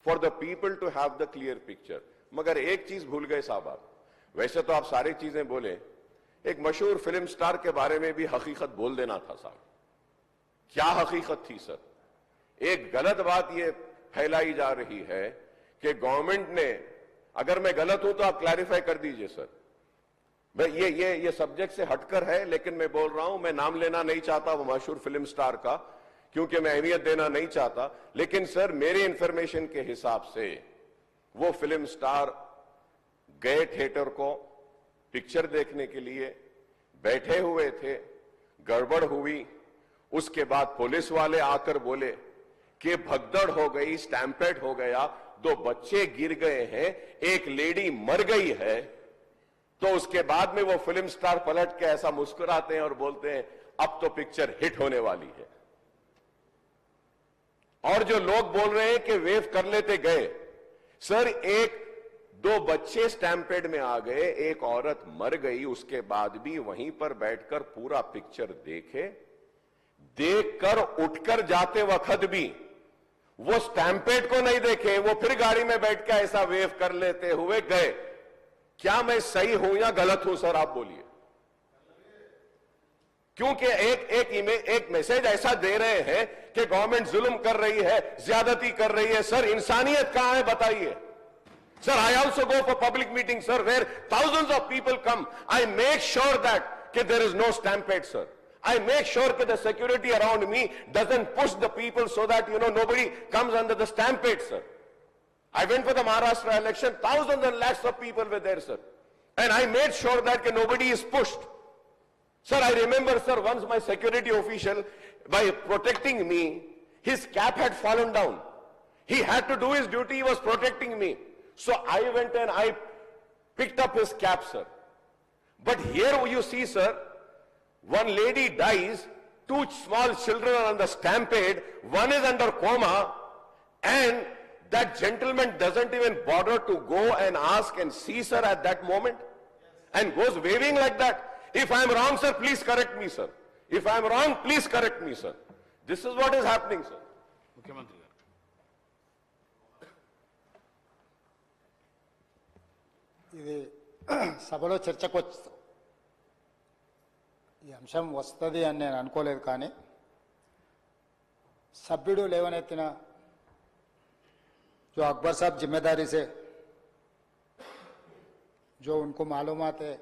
for the people to have the clear picture. मगर एक चीज भूल गए साहब आप, वैसे तो आप सारी चीजें बोले, एक मशहूर फिल्म स्टार के बारे में भी हकीकत बोल देना था साहब। क्या हकीकत थी सर? एक गलत बात यह फैलाई जा रही है कि गवर्नमेंट ने, अगर मैं गलत हूं तो आप क्लैरिफाई कर दीजिए सर, ये सब्जेक्ट से हटकर है, लेकिन मैं बोल रहा हूं, मैं नाम लेना नहीं चाहता वो मशहूर फिल्म स्टार का, क्योंकि मैं अहमियत देना नहीं चाहता, लेकिन सर मेरे इंफॉर्मेशन के हिसाब से वो फिल्म स्टार गए थिएटर को पिक्चर देखने के लिए, बैठे हुए थे, गड़बड़ हुई, उसके बाद पुलिस वाले आकर बोले कि भगदड़ हो गई, स्टैम्पेड हो गया, 2 बच्चे गिर गए हैं, एक लेडी मर गई है। तो उसके बाद में वो फिल्म स्टार पलट के ऐसा मुस्कुराते हैं और बोलते हैं अब तो पिक्चर हिट होने वाली है। और जो लोग बोल रहे हैं कि वेव कर लेते गए, सर 1-2 बच्चे स्टैम्पेड में आ गए, एक औरत मर गई, उसके बाद भी वहीं पर बैठकर पूरा पिक्चर देखकर उठकर जाते वक्त भी वो स्टैम्पेड को नहीं देखे, वो फिर गाड़ी में बैठ के ऐसा वेव कर लेते हुए गए। क्या मैं सही हूं या गलत हूं सर, आप बोलिए? क्योंकि एक मैसेज ऐसा दे रहे हैं कि गवर्नमेंट जुल्म कर रही है, ज्यादती कर रही है। सर इंसानियत कहां है बताइए? Sir, I also go for public meetings, sir, where thousands of people come. I make sure that there is no stampede, sir. I make sure that the security around me doesn't push the people so that, nobody comes under the stampede, sir. I went for the Maharashtra election, thousands and lakhs of people were there, sir. And I made sure that nobody is pushed. Sir, I remember, sir, once my security official, by protecting me, his cap had fallen down. He had to do his duty, he was protecting me. So I went and I picked up his cap, sir. But here you see, sir, one lady dies, 2 small children are on the stampede, one is under coma, and that gentleman doesn't even bother to go and ask and see, sir, at that moment, and goes waving like that. If I am wrong, sir, please correct me, sir. If I am wrong, please correct me, sir. This is what is happening, sir. Mukhyamantri. ఇది సభలో చర్చకు ఈ అంశం వస్తుంది అని నేను అనుకోలేదు, కానీ సభ్యుడు లేవనెత్తిన जो अकबर साहब जिम्मेदारी से जो उनको मालूमात है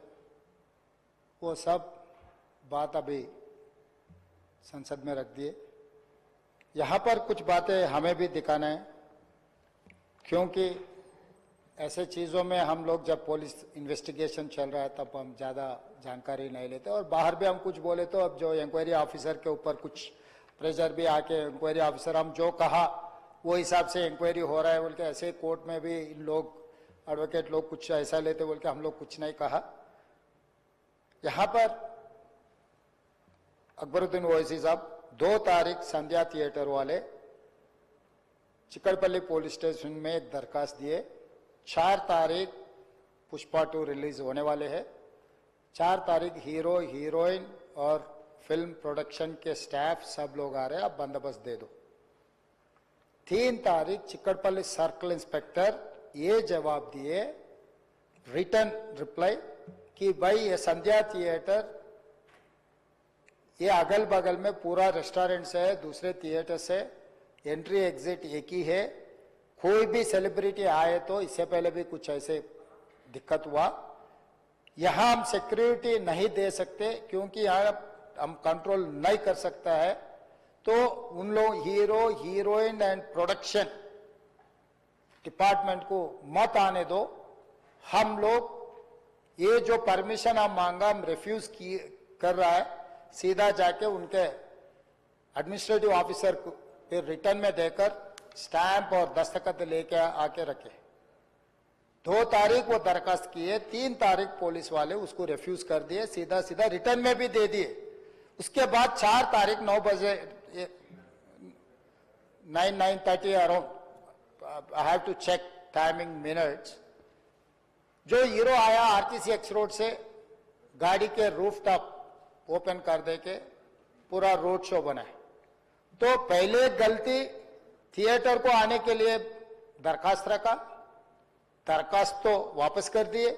वो सब बात अभी संसद में रख दिए। यहाँ पर कुछ बातें हमें भी दिखाना है, क्योंकि ऐसे चीज़ों में हम लोग जब पुलिस इन्वेस्टिगेशन चल रहा है तब हम ज़्यादा जानकारी नहीं लेते, और बाहर भी हम कुछ बोले तो अब जो इंक्वायरी ऑफिसर के ऊपर कुछ प्रेशर भी आके इंक्वायरी ऑफिसर हम जो कहा वो हिसाब से इंक्वायरी हो रहा है बोल के, ऐसे कोर्ट में भी इन लोग एडवोकेट लोग कुछ ऐसा लेते बोल के हम लोग कुछ नहीं कहा। यहाँ पर अकबरुद्दीन ओवैसी साहब 2 तारीख संध्या थिएटर वाले चिकड़पल्ली पुलिस स्टेशन में एक दरखास्त दिए। 4 तारीख पुष्पा 2 रिलीज होने वाले हैं। 4 तारीख हीरो हीरोइन और फिल्म प्रोडक्शन के स्टाफ सब लोग आ रहे हैं, आप बंदोबस्त दे दो। 3 तारीख चिकड़पल्ली सर्कल इंस्पेक्टर ये जवाब दिए, रिटर्न रिप्लाई, कि भाई ये संध्या थिएटर ये अगल बगल में पूरा रेस्टोरेंट से है, दूसरे थिएटर से एंट्री एग्जिट एक ही है, कोई भी सेलिब्रिटी आए तो इससे पहले भी कुछ ऐसे दिक्कत हुआ, यहाँ हम सिक्योरिटी नहीं दे सकते क्योंकि यहाँ हम कंट्रोल नहीं कर सकता है, तो उन लोग hero heroine and production department को मत आने दो। हम लोग ये जो परमिशन हम मांगा हम रिफ्यूज कर रहा है, सीधा जाके उनके एडमिनिस्ट्रेटिव ऑफिसर को फिर रिटर्न में देकर स्टैंप और दस्तखत लेके आके रखे। 2 तारीख वो दरखास्त किए, 3 तारीख पुलिस वाले उसको रिफ्यूज कर दिए, सीधा सीधा रिटर्न में भी दे दिए। उसके बाद 4 तारीख 9 बजे 9:30 around, I have to check timing minutes, जो हीरो आया आरटीसी एक्स रोड से गाड़ी के रूफ टॉप ओपन कर दे के पूरा रोड शो बनाए। तो पहले गलती थिएटर को आने के लिए दरखास्त रखा, दरखास्त तो वापस कर दिए।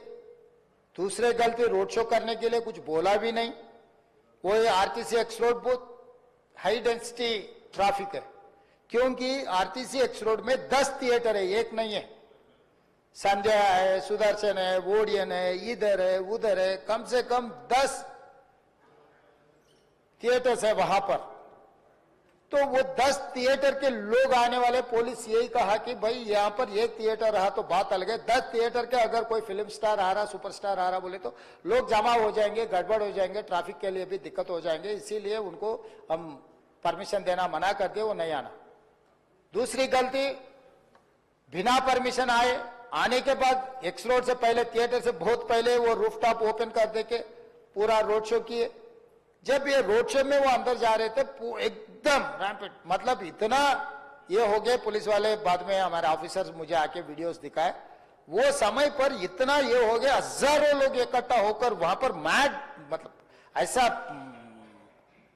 दूसरे गलती, रोड शो करने के लिए कुछ बोला भी नहीं। वो आरटीसी एक्स रोड बहुत हाई डेंसिटी ट्रैफिक है, क्योंकि आरटीसी एक्स रोड में 10 थिएटर है, एक नहीं है। संध्या है, सुदर्शन है, वोडियन है, इधर है, उधर है, कम से कम 10 थिएटर्स है वहां पर। तो वो 10 थिएटर के लोग आने वाले, पुलिस यही कहा कि भाई यहां पर एक थिएटर रहा तो बात अलग है, 10 थिएटर के अगर कोई फिल्म स्टार आ रहा, सुपरस्टार आ रहा बोले तो लोग जमा हो जाएंगे, गड़बड़ हो जाएंगे, ट्रैफिक के लिए भी दिक्कत हो जाएंगे। इसीलिए उनको हम परमिशन देना मना कर दिए, वो नहीं आना। दूसरी गलती, बिना परमिशन आए, आने के बाद एक्स रोड से पहले, थिएटर से बहुत पहले वो रूफटॉप ओपन कर देके पूरा रोड शो किए। जब ये रोड शो में वो अंदर जा रहे थे, एकदम रैंपेड, मतलब इतना ये हो गए। पुलिस वाले बाद में हमारे ऑफिसर्स मुझे आके वीडियोस दिखाए, वो समय पर इतना ये हो गया, हजारों लोग इकट्ठा होकर वहां पर मैड, मतलब ऐसा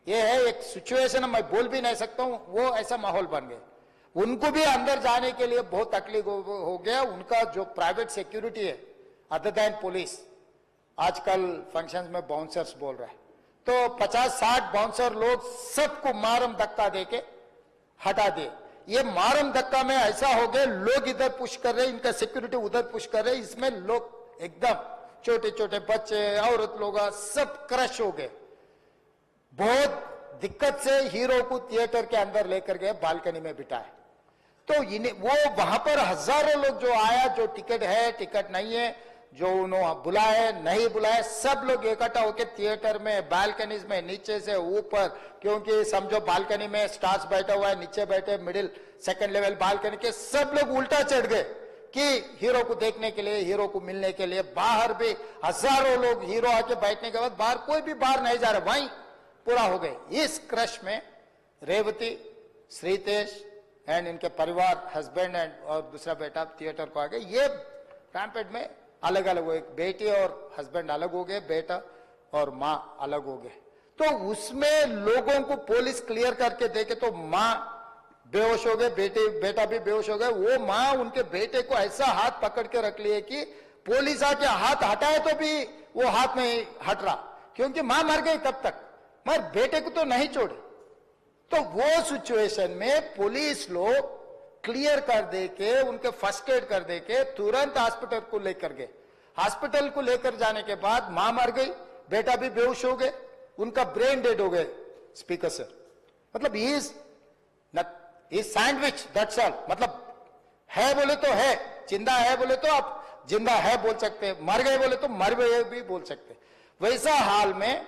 ये है एक सिचुएशन, मैं बोल भी नहीं सकता हूं, वो ऐसा माहौल बन गया। उनको भी अंदर जाने के लिए बहुत तकलीफ हो गया। उनका जो प्राइवेट सिक्योरिटी है अदर देन पुलिस, आजकल फंक्शंस में बाउंसर्स बोल रहा है, तो 50-60 बाउंसर लोग सबको मारम धक्का देके हटा दिए। ये मारम धक्का में ऐसा हो गया, लोग इधर पुश कर रहे, इनका सिक्योरिटी उधर पुश कर रहे, इसमें लोग एकदम छोटे छोटे बच्चे, औरत लोग सब क्रश हो गए। बहुत दिक्कत से हीरो को थिएटर के अंदर लेकर गए, बालकनी में बिठाए। तो वो वहां पर हजारों लोग जो आया, जो टिकट है, टिकट नहीं है, जो उन्होंने बुलाए नहीं बुलाए, सब लोग इकट्ठा होकर थिएटर में, बालकनीज में, नीचे से ऊपर, क्योंकि समझो बालकनी में स्टार्स बैठा हुआ है, नीचे बैठे मिडिल सेकंड लेवल बालकनी के सब लोग उल्टा चढ़ गए कि हीरो को देखने के लिए, हीरो को मिलने के लिए। बाहर भी हजारों लोग, हीरो आके बैठने के बाद बाहर कोई भी बाहर नहीं जा रहा, वहीं पूरा हो गए। इस क्रश में रेवती, श्रीतेश एंड इनके परिवार, हस्बैंड एंड और दूसरा बेटा थिएटर को आ गए। ये रैंपेड में अलग अलग हो, एक बेटी और हस्बैंड अलग हो गए, बेटा और माँ अलग हो गए। तो उसमें लोगों को पुलिस क्लियर करके देखे तो माँ बेहोश हो गए, बेटा भी बेहोश हो गए। वो माँ उनके बेटे को ऐसा हाथ पकड़ के रख लिए कि पुलिस आके हाथ हटाए तो भी वो हाथ नहीं हट रहा, क्योंकि माँ मर गई तब तक, मगर बेटे को तो नहीं छोड़े। तो वो सिचुएशन में पुलिस लोग क्लियर कर दे के, उनके फर्स्ट एड कर दे के तुरंत हॉस्पिटल को लेकर गए। हॉस्पिटल को लेकर जाने के बाद मां मर गई, बेटा भी बेहोश हो गए, उनका ब्रेन डेड हो गए। स्पीकर सर, मतलब इज सैंडविच, दैट्स ऑल। मतलब है बोले तो है, जिंदा है बोले तो आप जिंदा है बोल सकते हैं, मर गए बोले तो मर गए भी बोल सकते हैं। वैसा हाल में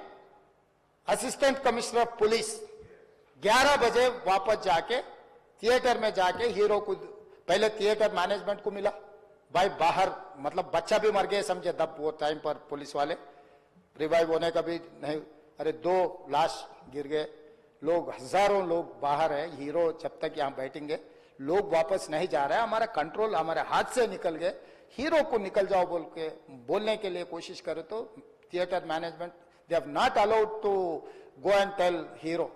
असिस्टेंट कमिश्नर ऑफ पुलिस 11 बजे वापस जाके थिएटर में जाके हीरो को, पहले थिएटर मैनेजमेंट को मिला, भाई बाहर, मतलब बच्चा भी मर गया समझे तब वो टाइम पर पुलिस वाले, रिवाइव होने का भी नहीं। अरे 2 लाश गिर गए, लोग हजारों लोग बाहर है, हीरो जब तक यहाँ बैठेंगे, लोग वापस नहीं जा रहे हैं, हमारा कंट्रोल हमारे हाथ से निकल गए। हीरो को निकल जाओ बोल के बोलने के लिए कोशिश करे तो theatre management they have not allowed to go and tell hero.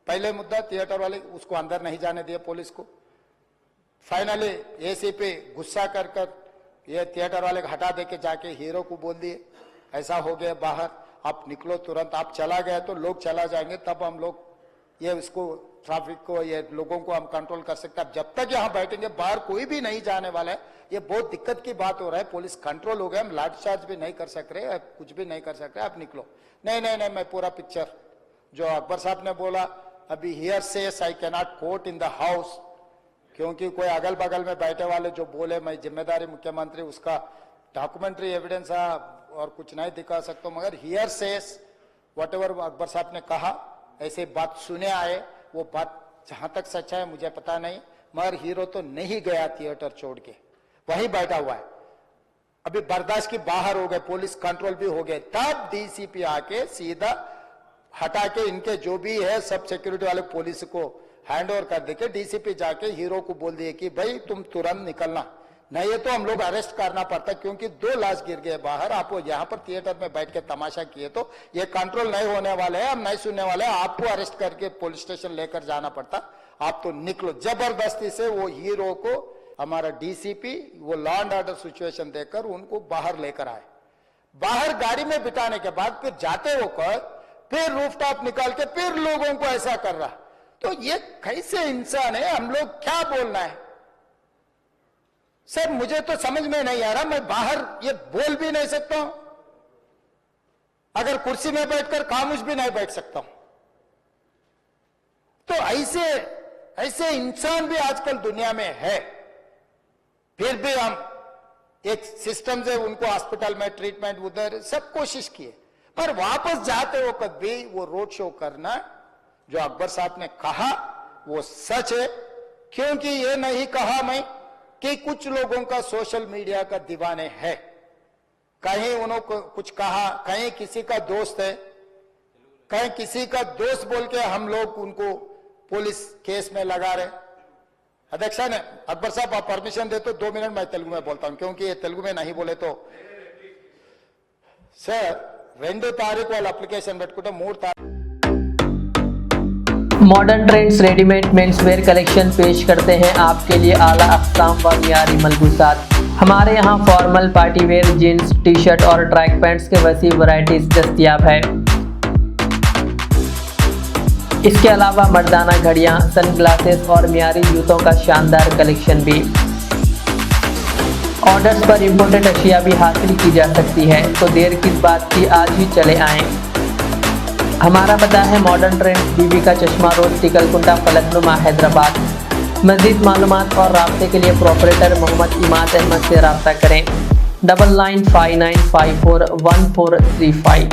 पहले मुद्दा, थिएटर वाले उसको अंदर नहीं जाने दिए पुलिस को। फाइनली एसीपी गुस्सा कर कर ये थिएटर वाले को हटा दे के जाके हीरो को बोल दिए, ऐसा हो गया बाहर, आप निकलो तुरंत। आप चला गए तो लोग चला जाएंगे, तब हम लोग ये इसको ट्रैफिक को, ये लोगों को हम कंट्रोल कर सकते हैं। जब तक यहाँ बैठेंगे बाहर कोई भी नहीं जाने वाला है। ये बहुत दिक्कत की बात हो रहा है, पुलिस कंट्रोल हो गया, हम लाठीचार्ज भी नहीं कर सक रहे, कुछ भी नहीं कर सक रहे, आप निकलो। नहीं नहीं नहीं, मैं पूरा पिक्चर जो अकबर साहब ने बोला, अभी here says I can not quote in the house, क्योंकि कोई अगल बगल में बैठे वाले जो बोले, मैं जिम्मेदारी मुख्यमंत्री, उसका डॉक्यूमेंट्री एविडेंस और कुछ नहीं दिखा सकता, मगर here says what ever Akbar साहब ने कहा, ऐसे बात सुने आए, वो बात जहां तक सच्चा है मुझे पता नहीं, मगर हीरो तो नहीं गया थिएटर छोड़ के, वहीं बैठा हुआ है। अभी बर्दाश्त की बाहर हो गए, पुलिस कंट्रोल भी हो गए, तब डीसीपी आके सीधा हटा के इनके जो भी है सब सिक्योरिटी वाले पुलिस को हैंड ओवर कर देके डीसीपी जाके हीरो को बोल दिए कि भाई तुम तुरंत निकलना, नहीं है तो हम लोग अरेस्ट करना पड़ता, क्योंकि 2 लाश गिर गए बाहर, आप यहाँ पर थिएटर में बैठ के तमाशा किए तो ये कंट्रोल नहीं होने वाले हैं, हम नहीं सुनने वाले हैं, आपको अरेस्ट करके पुलिस स्टेशन लेकर जाना पड़ता, आप तो निकलो। जबरदस्ती से वो हीरो को हमारा डीसीपी वो लॉ एंड ऑर्डर सिचुएशन देखकर उनको बाहर लेकर आए। बाहर गाड़ी में बिठाने के बाद फिर जाते होकर फिर रूफटॉप निकाल के फिर लोगों को ऐसा कर रहा, तो ये कैसे इंसान है? हम लोग क्या बोलना है सर? मुझे तो समझ में नहीं आ रहा। मैं बाहर ये बोल भी नहीं सकता हूं, अगर कुर्सी में बैठकर खामोश भी नहीं बैठ सकता हूं। तो ऐसे इंसान भी आजकल दुनिया में है। फिर भी हम एक सिस्टम से उनको हॉस्पिटल में ट्रीटमेंट उधर सब कोशिश किए, पर वापस जाते वक्त भी वो रोड शो करना, जो अकबर साहब ने कहा वो सच है। क्योंकि ये नहीं कहा मैं कि कुछ लोगों का सोशल मीडिया का दीवाने है, कहीं उन्होंने कुछ कहा, कहीं किसी का दोस्त है, कहीं किसी का दोस्त बोल के हम लोग उनको पुलिस केस में लगा रहे। अध्यक्ष ने अकबर साहब आप परमिशन दे तो 2 मिनट मैं तेलुगु में बोलता हूं, क्योंकि ये तेलुगु में नहीं बोले तो सर 2 तारीख वाला एप्लीकेशन పెట్టుకుంటే 3 तारीख modern trends readymade menswear collection पेश करते हैं आपके लिए आला अक़साम व मियारी मलबूसात। हमारे यहाँ formal partywear jeans T shirt और ट्रैक पैंट्स के वसी वैरायटीज दस्तियाब है। इसके अलावा मर्दाना घड़ियाँ, सनग्लासेस और मियारी जूतों का शानदार कलेक्शन भी। ऑर्डर्स पर इम्पोर्टेड अशिया भी हासिल की जा सकती है, तो देर किस बात की, आज ही चले आएँ। हमारा पता है मॉडर्न ट्रेंड्स, बीबी का चश्मा रोड, टिकलकुंटा, फलकनुमा, हैदराबाद। मज़ीद मालूमात और राब्ते के लिए प्रोपरेटर मोहम्मद इमाद अहमद से रब्ता करें। 9959541435।